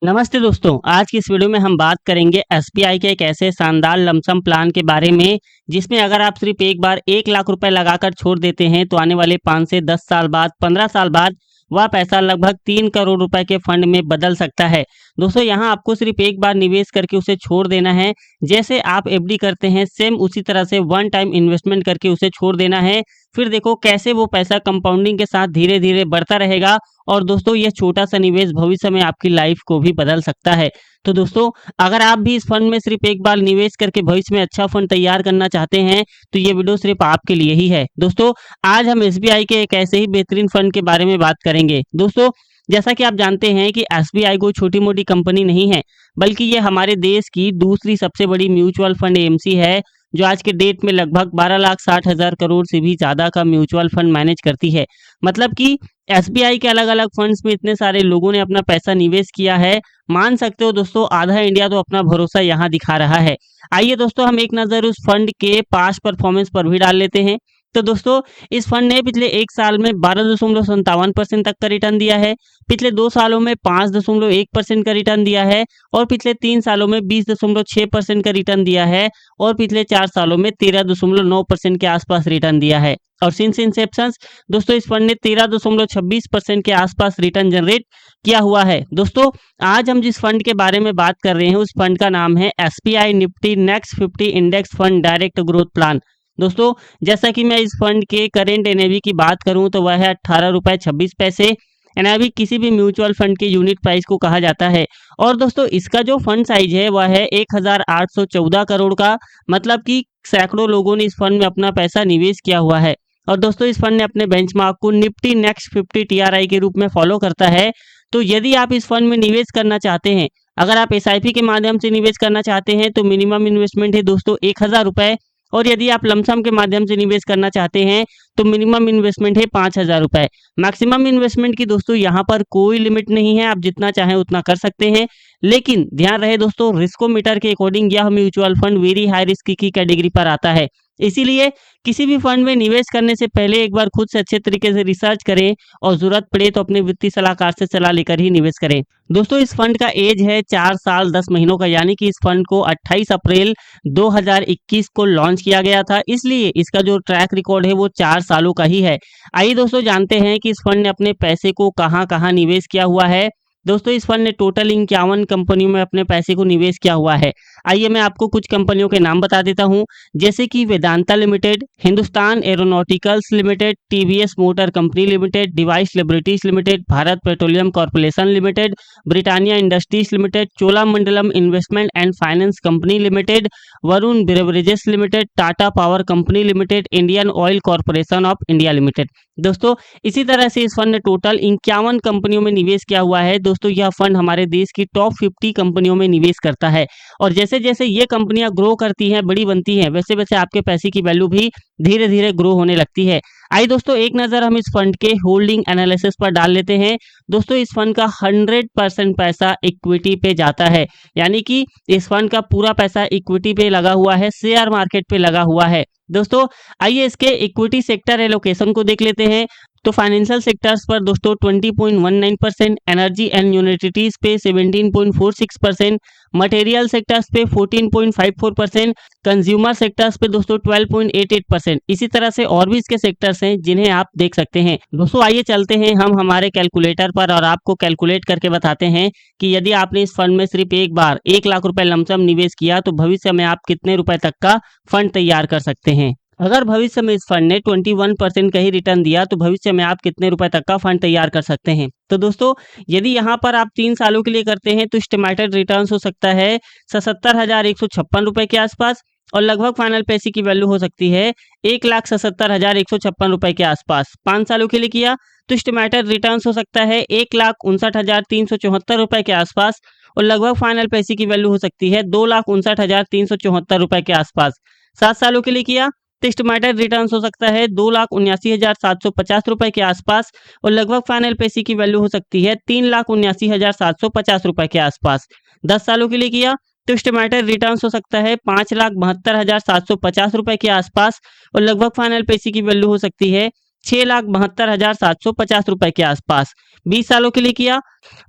नमस्ते दोस्तों, आज की इस वीडियो में हम बात करेंगे एसबीआई के एक ऐसे शानदार लमसम प्लान के बारे में, जिसमें अगर आप सिर्फ एक बार 1 लाख रुपए लगाकर छोड़ देते हैं, तो आने वाले 5 से 10 साल बाद, 15 साल बाद वह पैसा लगभग 3 करोड़ रुपए के फंड में बदल सकता है। दोस्तों, यहाँ आपको सिर्फ एक बार निवेश करके उसे छोड़ देना है। जैसे आप एफडी करते हैं, सेम उसी तरह से वन टाइम इन्वेस्टमेंट करके उसे छोड़ देना है। फिर देखो कैसे वो पैसा कंपाउंडिंग के साथ धीरे-धीरे बढ़ता रहेगा और दोस्तों ये छोटा-सा निवेश भविष्य में आपकी लाइफ को भी बदल सकता है। तो दोस्तों, अगर आप भी इस फंड में सिर्फ एक बार निवेश करके भविष्य में अच्छा फंड तैयार करना चाहते हैं, तो ये वीडियो सिर्फ आपके लिए ही है। दोस्तों, आज हम एसबीआई के एक ऐसे ही बेहतरीन फंड के बारे में बात करेंगे। दोस्तों, जैसा कि आप जानते हैं कि एसबीआई कोई छोटी-मोटी कंपनी नहीं है, बल्कि ये हमारे देश की दूसरी सबसे बड़ी म्यूचुअल फंड एएमसी है, जो आज के डेट में लगभग 12,60,000 करोड़ से भी ज़्यादा का म्यूचुअल फंड मैनेज करती है। मतलब कि एसबीआई के अलग-अलग फंड्स में इतने सारे लोगों ने अपना पैसा निवेश किया है, मान सकते हो दोस्तों आधा इंडिया तो अपना भरोसा यहाँ दिखा रहा है। आइए दोस्तों हम एक नज़र उस फंड के पास्ट परफॉर्मेंस पर भी डाल लेते हैं। तो दोस्तों, इस फंड ने पिछले 1 साल में 12.57% तक का रिटर्न दिया है, पिछले 2 सालों में 5.1% का रिटर्न दिया है और पिछले 3 सालों में 20.6% का रिटर्न दिया है और पिछले 4 सालों में 13.9% के आसपास रिटर्न दिया है। और सिंस इंसेप्शन दोस्तों इस फंड ने 13.26% के आसपास रिटर्न जनरेट किया हुआ है। दोस्तों, आज हम जिस फंड के बारे में बात कर रहे हैं उस फंड का नाम है SBI Nifty next 50 index fund direct growth plan. दोस्तों, जैसा कि मैं इस फंड के करेंट एनएवी की बात करूं तो वह है 18 रुपये 26 पैसे। एनएवी किसी भी म्यूचुअल फंड के यूनिट प्राइस को कहा जाता है। और दोस्तों, इसका जो फंड साइज है वह है 1814 करोड़ का। मतलब कि सैकड़ों लोगों ने इस फंड में अपना पैसा निवेश किया हुआ है। और दोस्तों, इस फंड ने अपने बेंचमार्क को निफ्टी नेक्स्ट 50 टीआरआई के रूप में फॉलो करता है। तो यदि आप इस फंड में निवेश करना चाहते हैं, अगर आप एसआईपी के माध्यम से निवेश करना चाहते हैं, तो मिनिमम इन्वेस्टमेंट है दोस्तों 1000 रुपये। और यदि आप लमसम के माध्यम से निवेश करना चाहते हैं, तो मिनिमम इन्वेस्टमेंट है 5000 रुपये। मैक्सिमम इन्वेस्टमेंट की दोस्तों यहाँ पर कोई लिमिट नहीं है, आप जितना चाहें उतना कर सकते हैं। लेकिन ध्यान रहे दोस्तों, रिस्कोमीटर के अकॉर्डिंग यह mutual fund very high risk की कैटेगरी पर आता है। इसीलिए किसी भी फंड में निवेश करने से पहले एक बार खुद से अच्छे तरीके से रिसर्च करें और जरूरत पड़े तो अपने वित्तीय सलाहकार से सलाह लेकर ही निवेश करें। दोस्तों, इस फंड का एज है 4 साल 10 महीनों का, यानी कि इस फंड को 28 अप्रैल 2021 को लॉन्च किया गया था। इसलिए इसका जो ट्रैक रिकॉर्ड है वो 4 सालों का ही है। आइए दोस्तों जानते हैं कि इस फंड ने अपने पैसे को कहाँ-कहाँ निवेश किया हुआ है। दोस्तों, इस फंड ने टोटल 51 कंपनियों में अपने पैसे को निवेश किया हुआ है। आइए मैं आपको कुछ कंपनियों के नाम बता देता हूँ, जैसे कि Vedanta limited, Hindustan aeronauticals limited, TVS motor company limited, device liberties limited, Bharat petroleum corporation limited, Britannia industries limited, Cholamandalam investment and finance company limited, Varun beverages limited, Tata power company limited, Indian oil corporation of India limited. दोस्तों, इसी तरह से इस fund ने total 51 कंपनियों में निवेश किया हुआ है। दोस्तों, यह फंड हमारे देश की टॉप 50 कंपनियों में निवेश करता है। और जैसे जैसे ये कंपनियां ग्रो करती हैं, बड़ी बनती हैं, वैसे वैसे आपके पैसे की वैल्यू भी धीरे धीरे ग्रो होने लगती है। आइए दोस्तों एक नज़र हम इस फंड के होल्डिंग एनालिसिस पर डाल लेते हैं। दोस्तों, इस फंड का 100% पैसा इक्विटी पे जाता है, यानी कि इस फंड का पूरा पैसा इक्विटी पे लगा हुआ है, शेयर मार्केट पे लगा हुआ है। दोस्तों, आइए इसके इक्विटी सेक्टर एलोकेशन को देख लेते हैं। तो फाइनेंशियल सेक्टर्स पर दोस्तों 20.19%, एनर्जी एंड यूटिलिटीज पे 17.46%, मटेरियल सेक्टर्स पे 14.54%, कंज्यूमर सेक्टर्स पे दोस्तों 12.88%। इसी तरह से और भी इसके सेक्टर्स हैं जिन्हें आप देख सकते हैं। दोस्तों, आइए चलते हैं हम हमारे कैलकुलेटर पर और आपको कैलकुलेट करके बताते हैं कि यदि आपने इस फंड में सिर्फ एक बार 1 लाख रुपए लमसम निवेश किया तो भविष्य में आप कितने रुपए तक का फंड तैयार कर सकते हैं। अगर भविष्य में इस फंड ने 21% का ही रिटर्न दिया तो भविष्य में आप कितने रुपए तक का फंड तैयार कर सकते हैं। तो दोस्तों, यदि यहाँ पर आप 3 सालों के लिए करते हैं तो एस्टिमेटेड रिटर्न हो सकता है 77,156 रुपए के आसपास और लगभग फाइनल पैसे की वैल्यू हो सकती है 1,77,156 रुपए के आसपास। 5 सालों के लिए किया तो एस्टिमेटेड रिटर्न हो सकता है 1,59,374 रुपए के आसपास और लगभग फाइनल पैसे की वैल्यू हो सकती है 2,59,374 रुपए के आसपास। 7 सालों के लिए किया तो एस्टिमेटेड रिटर्न हो सकता है 2,79,750 रुपए के आसपास और लगभग फाइनल पैसे की वैल्यू हो सकती है 3,79,750 रुपए के आसपास। 10 सालों के लिए किया तो एस्टिमेटेड रिटर्न हो सकता है 5,72,750 रुपए के आसपास और लगभग फाइनल पैसे की वैल्यू हो सकती है 6,72,750 रुपए के आसपास। 20 सालों के लिए किया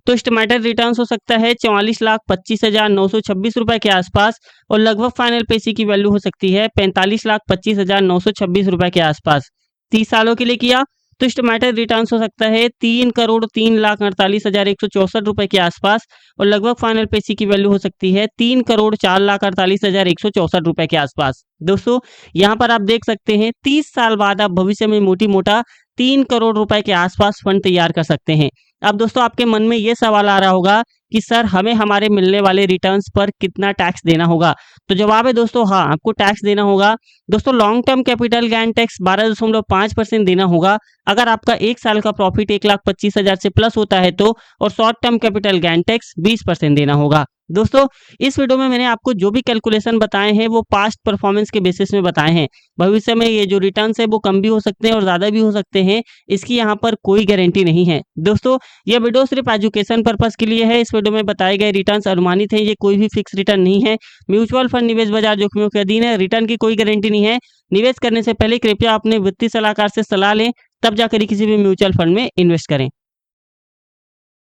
तो एस्टिमेटेड रिटर्न हो सकता है 44,25,926 रुपए के आसपास और लगभग फाइनल पेशी की वैल्यू हो सकती है 45,25,926 रुपए के आसपास। 30 सालों के लिए किया तो एस्टिमेटेड रिटर्न हो सकता है 3,03,48,164 रुपए के आसपास और लगभग फाइनल पेशी की वैल्यू हो सकती है 3,04,48,164 रुपए के आसपास। दोस्तों यहाँ पर आप देख सकते हैं 30 साल बाद आप भविष्य में मोटी मोटा 3 करोड़ रुपए के आसपास फंड तैयार कर सकते हैं। अब दोस्तों आपके मन में ये सवाल आ रहा होगा कि सर हमें हमारे मिलने वाले रिटर्न्स पर कितना टैक्स देना होगा। तो जवाब है दोस्तों हाँ, आपको टैक्स देना होगा। दोस्तों long term capital gain tax 12.5% देना होगा अगर आपका 1 साल का प्रॉफिट 1,25,000 से प्लस होता है तो, और short term capital gain tax 20% देना होगा। दोस्तों इस वीडियो में मैंने आपको जो भी कैलकुलेशन बताए हैं वो पास्ट परफॉर्मेंस के बेसिस में बताए हैं। भविष्य में ये जो रिटर्न्स है वो कम भी हो सकते हैं और ज़्यादा भी हो सकते हैं, इसकी यहाँ पर कोई गारंटी नहीं है। दोस्तों यह वीडियो सिर्फ एजुकेशन पर्पस के लिए है। इस वीडियो में बताए गए रिटर्न्स अनुमानित हैं, ये कोई भी फिक्स रिटर्न नहीं है। म्यूचुअल फंड निवेश बाजार जोखिमों के अधीन है, रिटर्न की कोई गारंटी नहीं है। निवेश करने से पहले कृपया अपने वित्तीय सलाहकार से सलाह लें, तब जाकर किसी भी म्यूचुअल फंड में इन्वेस्ट करें।